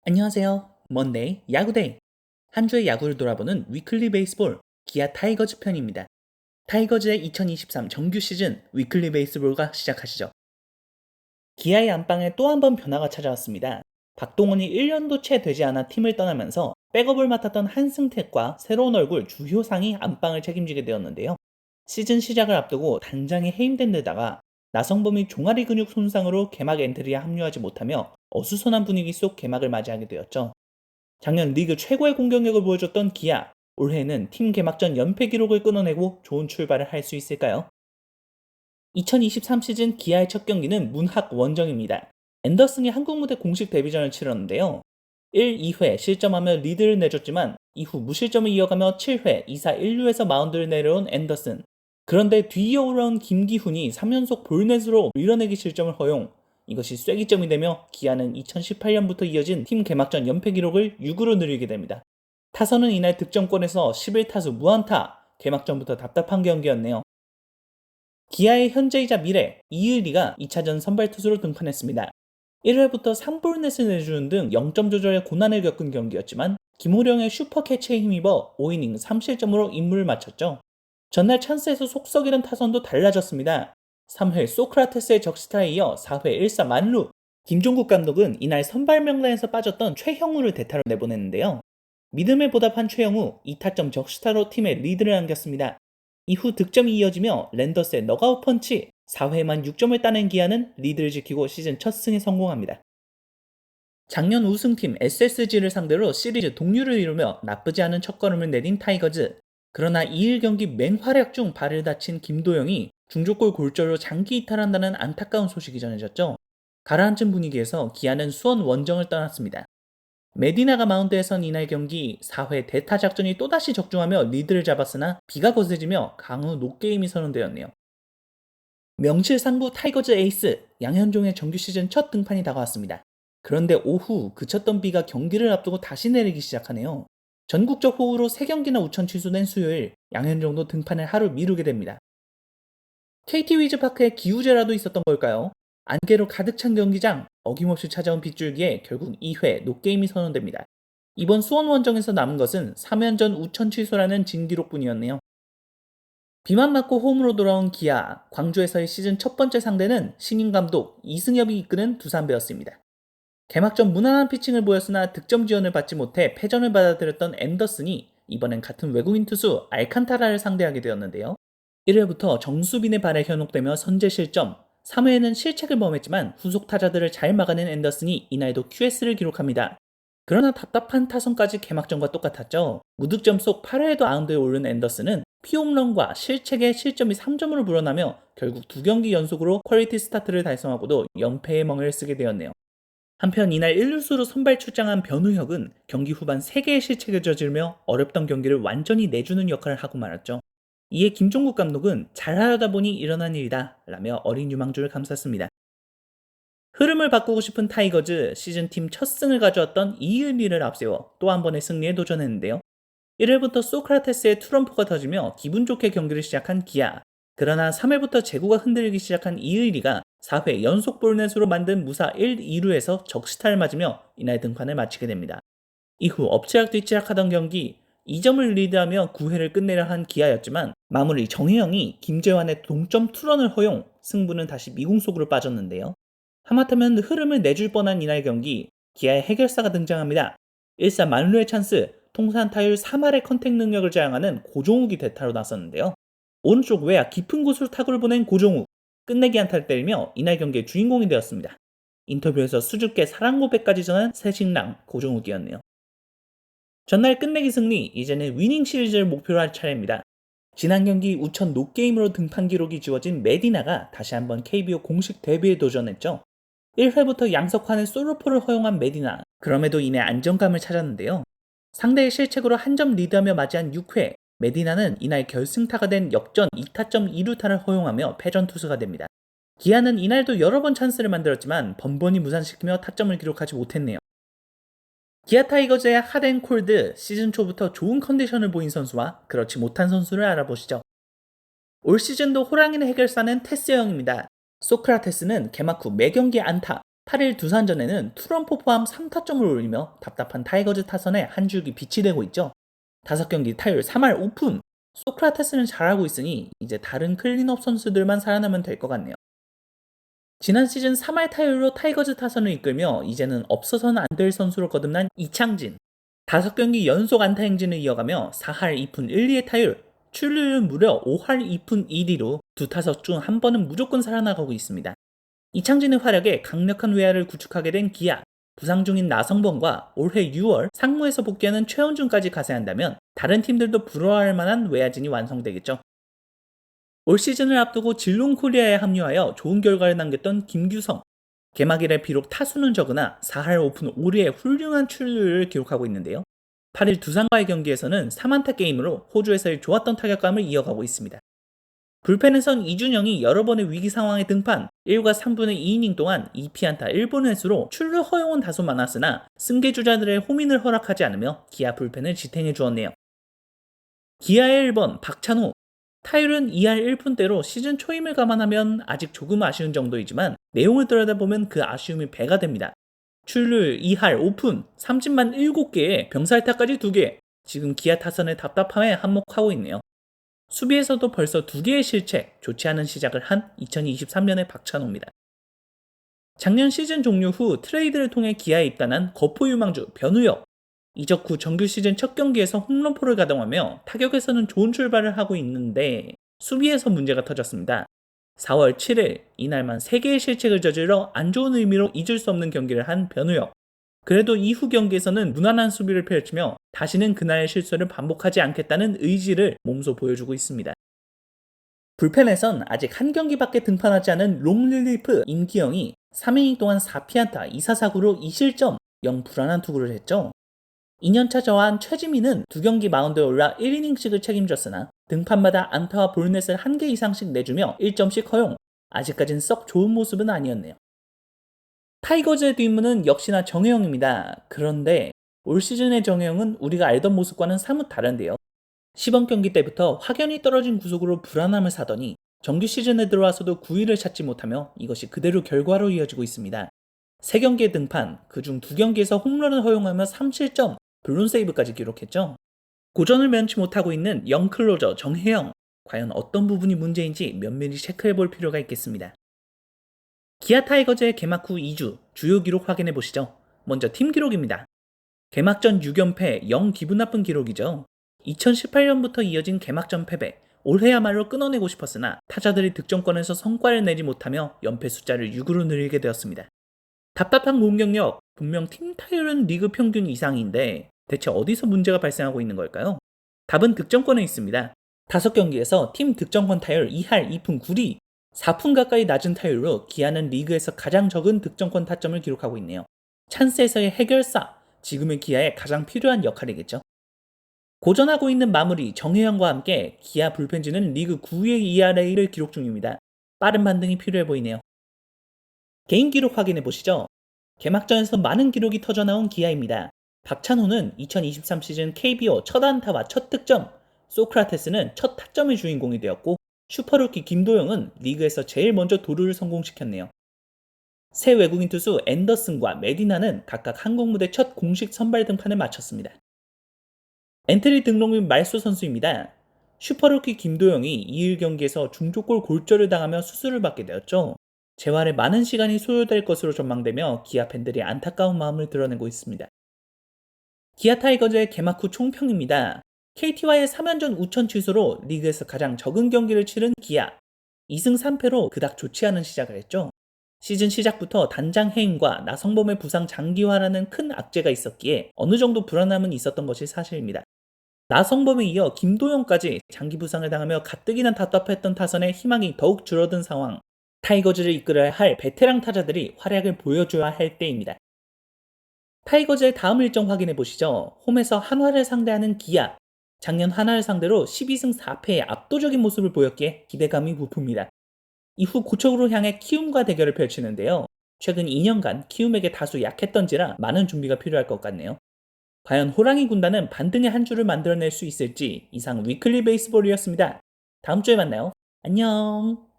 안녕하세요. 먼데이 야구데이. 한 주의 야구를 돌아보는 위클리 베이스볼 기아 타이거즈 편입니다. 타이거즈의 2023 정규 시즌 위클리 베이스볼과 시작하시죠. 기아의 안방에 또 한 번 변화가 찾아왔습니다. 박동원이 1년도 채 되지 않아 팀을 떠나면서 백업을 맡았던 한승택과 새로운 얼굴 주효상이 안방을 책임지게 되었는데요. 시즌 시작을 앞두고 단장이 해임된 데다가 나성범이 종아리 근육 손상으로 개막 엔트리에 합류하지 못하며 어수선한 분위기 속 개막을 맞이하게 되었죠. 작년 리그 최고의 공격력을 보여줬던 기아, 올해는 팀 개막전 연패 기록을 끊어내고 좋은 출발을 할 수 있을까요? 2023 시즌 기아의 첫 경기는 문학 원정입니다. 앤더슨이 한국 무대 공식 데뷔전을 치렀는데요. 1, 2회 실점하며 리드를 내줬지만 이후 무실점을 이어가며 7회 2사 1루에서 마운드를 내려온 앤더슨. 그런데 뒤이어 올라온 김기훈이 3연속 볼넷으로 밀어내기 실점을 허용. 이것이 쐐기점이 되며 기아는 2018년부터 이어진 팀 개막전 연패 기록을 6으로 늘리게 됩니다. 타선은 이날 득점권에서 11타수 무안타. 개막전부터 답답한 경기였네요. 기아의 현재이자 미래 이의리가 2차전 선발 투수로 등판했습니다. 1회부터 3볼넷을 내주는 등 0점 조절에 고난을 겪은 경기였지만 김호령의 슈퍼캐치에 힘입어 5이닝 3실점으로 임무를 마쳤죠. 전날 찬스에서 속썩이는 타선도 달라졌습니다. 3회 소크라테스의 적시타에 이어 4회 1사 만루. 김종국 감독은 이날 선발 명단에서 빠졌던 최형우를 대타로 내보냈는데요. 믿음에 보답한 최영우 2타점 적시타로 팀에 리드를 안겼습니다. 이후 득점이 이어지며 랜더스의 너가웃 펀치 4회만 6점을 따낸 기아는 리드를 지키고 시즌 첫 승에 성공합니다. 작년 우승팀 SSG를 상대로 시리즈 동률을 이루며 나쁘지 않은 첫걸음을 내딘 타이거즈. 그러나 2일 경기 맹활약 중 발을 다친 김도영이 중족골 골절로 장기 이탈한다는 안타까운 소식이 전해졌죠. 가라앉은 분위기에서 기아는 수원 원정을 떠났습니다. 메디나가 마운드에 선 이날 경기 4회 대타 작전이 또다시 적중하며 리드를 잡았으나 비가 거세지며 강우 노게임이 선언되었네요. 명실상부 타이거즈 에이스 양현종의 정규 시즌 첫 등판이 다가왔습니다. 그런데 오후 그쳤던 비가 경기를 앞두고 다시 내리기 시작하네요. 전국적 호우로 3경기나 우천 취소된 수요일 양현종도 등판을 하루 미루게 됩니다. KT 위즈파크에 기우제라도 있었던 걸까요? 안개로 가득 찬 경기장, 어김없이 찾아온 빗줄기에 결국 2회 노게임이 선언됩니다. 이번 수원 원정에서 남은 것은 3연전 우천 취소라는 진기록뿐이었네요. 비만 맞고 홈으로 돌아온 기아, 광주에서의 시즌 첫 번째 상대는 신인 감독 이승엽이 이끄는 두산베어스입니다. 개막전 무난한 피칭을 보였으나 득점 지원을 받지 못해 패전을 받아들였던 앤더슨이 이번엔 같은 외국인 투수 알칸타라를 상대하게 되었는데요. 1회부터 정수빈의 발에 현혹되며 선제 실점, 3회에는 실책을 범했지만 후속 타자들을 잘 막아낸 앤더슨이 이날도 QS를 기록합니다. 그러나 답답한 타선까지 개막전과 똑같았죠. 무득점 속 8회에도 마운드에 오른 앤더슨은 피홈런과 실책의 실점이 3점으로 불어나며 결국 2경기 연속으로 퀄리티 스타트를 달성하고도 연패의 멍을 쓰게 되었네요. 한편 이날 1루수로 선발 출장한 변우혁은 경기 후반 3개의 실책을 저지르며 어렵던 경기를 완전히 내주는 역할을 하고 말았죠. 이에 김종국 감독은 잘하려다 보니 일어난 일이다 라며 어린 유망주를 감쌌습니다. 흐름을 바꾸고 싶은 타이거즈 시즌팀 첫 승을 가져왔던 이은리를 앞세워 또 한 번의 승리에 도전했는데요. 1회부터 소크라테스의 트럼프가 터지며 기분 좋게 경기를 시작한 기아. 그러나 3회부터 제구가 흔들리기 시작한 이의리가 4회 연속 볼넷으로 만든 무사 1, 2루에서 적시타를 맞으며 이날 등판을 마치게 됩니다. 이후 엎치락뒤치락하던 경기 2점을 리드하며 9회를 끝내려 한 기아였지만 마무리 정혜영이 김재환의 동점 투런을 허용, 승부는 다시 미궁 속으로 빠졌는데요. 하마터면 흐름을 내줄 뻔한 이날 경기 기아의 해결사가 등장합니다. 1사 만루의 찬스, 통산 타율 3할의 컨택 능력을 자랑하는 고종욱이 대타로 나섰는데요. 오른쪽 외야 깊은 곳으로 타구를 보낸 고종욱, 끝내기 안타를 때리며 이날 경기의 주인공이 되었습니다. 인터뷰에서 수줍게 사랑 고백까지 전한 새신랑 고종욱이었네요. 전날 끝내기 승리, 이제는 위닝 시리즈를 목표로 할 차례입니다. 지난 경기 우천 노게임으로 등판 기록이 지워진 메디나가 다시 한번 KBO 공식 데뷔에 도전했죠. 1회부터 양석환의 솔로포를 허용한 메디나, 그럼에도 이내 안정감을 찾았는데요. 상대의 실책으로 한 점 리드하며 맞이한 6회, 메디나는 이날 결승타가 된 역전 2타점 2루타를 허용하며 패전 투수가 됩니다. 기아는 이날도 여러 번 찬스를 만들었지만 번번이 무산시키며 타점을 기록하지 못했네요. 기아 타이거즈의 핫앤콜드, 시즌 초부터 좋은 컨디션을 보인 선수와 그렇지 못한 선수를 알아보시죠. 올 시즌도 호랑이의 해결사는 테스 형입니다. 소크라테스는 개막 후 매경기 안타, 8일 두산전에는 투런포 포함 3타점을 올리며 답답한 타이거즈 타선에 한 줄기 빛이 되고 있죠. 5경기 타율 3할 5푼. 소크라테스는 잘하고 있으니 이제 다른 클린업 선수들만 살아나면 될 것 같네요. 지난 시즌 3할 타율로 타이거즈 타선을 이끌며 이제는 없어서는 안 될 선수로 거듭난 이창진. 5경기 연속 안타 행진을 이어가며 4할 2푼 1, 2의 타율, 출루율은 무려 5할 2푼 2리로 두 타석 중 한 번은 무조건 살아나가고 있습니다. 이창진의 활약에 강력한 외야를 구축하게 된 기아, 부상 중인 나성범과 올해 6월 상무에서 복귀하는 최원준까지 가세한다면 다른 팀들도 부러워할 만한 외야진이 완성되겠죠. 올 시즌을 앞두고 질롱코리아에 합류하여 좋은 결과를 남겼던 김규성. 개막일에 비록 타수는 적으나 4할 5푼 5리의 훌륭한 출루를 기록하고 있는데요. 8일 두산과의 경기에서는 3안타 게임으로 호주에서의 좋았던 타격감을 이어가고 있습니다. 불펜에선 이준영이 여러 번의 위기 상황에 등판, 1과 3분의 2이닝 동안 2피안타 1본횟수로 출루 허용은 다소 많았으나 승계주자들의 호민을 허락하지 않으며 기아 불펜을 지탱해 주었네요. 기아의 1번 박찬호. 타율은 2할 1푼대로 시즌 초임을 감안하면 아직 조금 아쉬운 정도이지만 내용을 들여다보면 그 아쉬움이 배가 됩니다. 출루율 2할 5푼, 삼진만 7개에 병살타까지 2개, 지금 기아 타선의 답답함에 한몫하고 있네요. 수비에서도 벌써 2개의 실책, 좋지 않은 시작을 한 2023년의 박찬호입니다. 작년 시즌 종료 후 트레이드를 통해 기아에 입단한 거포 유망주 변우혁. 이적 후 정규 시즌 첫 경기에서 홈런포를 가동하며 타격에서는 좋은 출발을 하고 있는데 수비에서 문제가 터졌습니다. 4월 7일 이날만 3개의 실책을 저질러 안 좋은 의미로 잊을 수 없는 경기를 한 변우혁. 그래도 이후 경기에서는 무난한 수비를 펼치며 다시는 그날의 실수를 반복하지 않겠다는 의지를 몸소 보여주고 있습니다. 불펜에선 아직 한 경기밖에 등판하지 않은 롱릴리프 임기영이 3이닝 동안 4피안타 2사사구로 2실점 0 불안한 투구를 했죠. 2년차 저한 최지민은 2경기 마운드에 올라 1이닝씩을 책임졌으나 등판마다 안타와 볼넷을 1개 이상씩 내주며 1점씩 허용. 아직까진 썩 좋은 모습은 아니었네요. 타이거즈의 뒷문은 역시나 정혜영입니다. 그런데 올 시즌의 정혜영은 우리가 알던 모습과는 사뭇 다른데요. 시범 경기 때부터 확연히 떨어진 구속으로 불안함을 사더니 정규 시즌에 들어와서도 9위를 찾지 못하며 이것이 그대로 결과로 이어지고 있습니다. 3경기에 등판, 그중 2경기에서 홈런을 허용하며 3실점, 블론 세이브까지 기록했죠. 고전을 면치 못하고 있는 영클로저 정혜영. 과연 어떤 부분이 문제인지 면밀히 체크해볼 필요가 있겠습니다. 기아 타이거즈의 개막 후 2주 주요 기록 확인해 보시죠. 먼저 팀 기록입니다. 개막전 6연패 0 기분 나쁜 기록이죠. 2018년부터 이어진 개막전 패배, 올해야말로 끊어내고 싶었으나 타자들이 득점권에서 성과를 내지 못하며 연패 숫자를 6으로 늘리게 되었습니다. 답답한 공격력, 분명 팀 타율은 리그 평균 이상인데 대체 어디서 문제가 발생하고 있는 걸까요? 답은 득점권에 있습니다. 5경기에서 팀 득점권 타율 2할 2푼 9리, 4푼 가까이 낮은 타율로 기아는 리그에서 가장 적은 득점권 타점을 기록하고 있네요. 찬스에서의 해결사, 지금의 기아에 가장 필요한 역할이겠죠. 고전하고 있는 마무리 정혜영과 함께 기아 불펜진은 리그 9위의 ERA를 기록 중입니다. 빠른 반등이 필요해 보이네요. 개인 기록 확인해 보시죠. 개막전에서 많은 기록이 터져나온 기아입니다. 박찬호는 2023 시즌 KBO 첫 안타와 첫 득점, 소크라테스는 첫 타점의 주인공이 되었고 슈퍼루키 김도영은 리그에서 제일 먼저 도루를 성공시켰네요. 새 외국인 투수 앤더슨과 메디나는 각각 한국 무대 첫 공식 선발 등판을 마쳤습니다. 엔트리 등록 및 말소 선수입니다. 슈퍼루키 김도영이 2일 경기에서 중족골 골절을 당하며 수술을 받게 되었죠. 재활에 많은 시간이 소요될 것으로 전망되며 기아 팬들이 안타까운 마음을 드러내고 있습니다. 기아 타이거즈의 개막 후 총평입니다. KT와의 3연전 우천 취소로 리그에서 가장 적은 경기를 치른 기아. 2승 3패로 그닥 좋지 않은 시작을 했죠. 시즌 시작부터 단장 해임과 나성범의 부상 장기화라는 큰 악재가 있었기에 어느 정도 불안함은 있었던 것이 사실입니다. 나성범에 이어 김도영까지 장기 부상을 당하며 가뜩이나 답답했던 타선의 희망이 더욱 줄어든 상황. 타이거즈를 이끌어야 할 베테랑 타자들이 활약을 보여줘야 할 때입니다. 타이거즈의 다음 일정 확인해 보시죠. 홈에서 한화를 상대하는 기아. 작년 한화를 상대로 12승 4패의 압도적인 모습을 보였기에 기대감이 부풉니다. 이후 고척으로 향해 키움과 대결을 펼치는데요. 최근 2년간 키움에게 다소 약했던지라 많은 준비가 필요할 것 같네요. 과연 호랑이 군단은 반등의 한 주를 만들어낼 수 있을지. 이상 위클리 베이스볼이었습니다. 다음 주에 만나요. 안녕.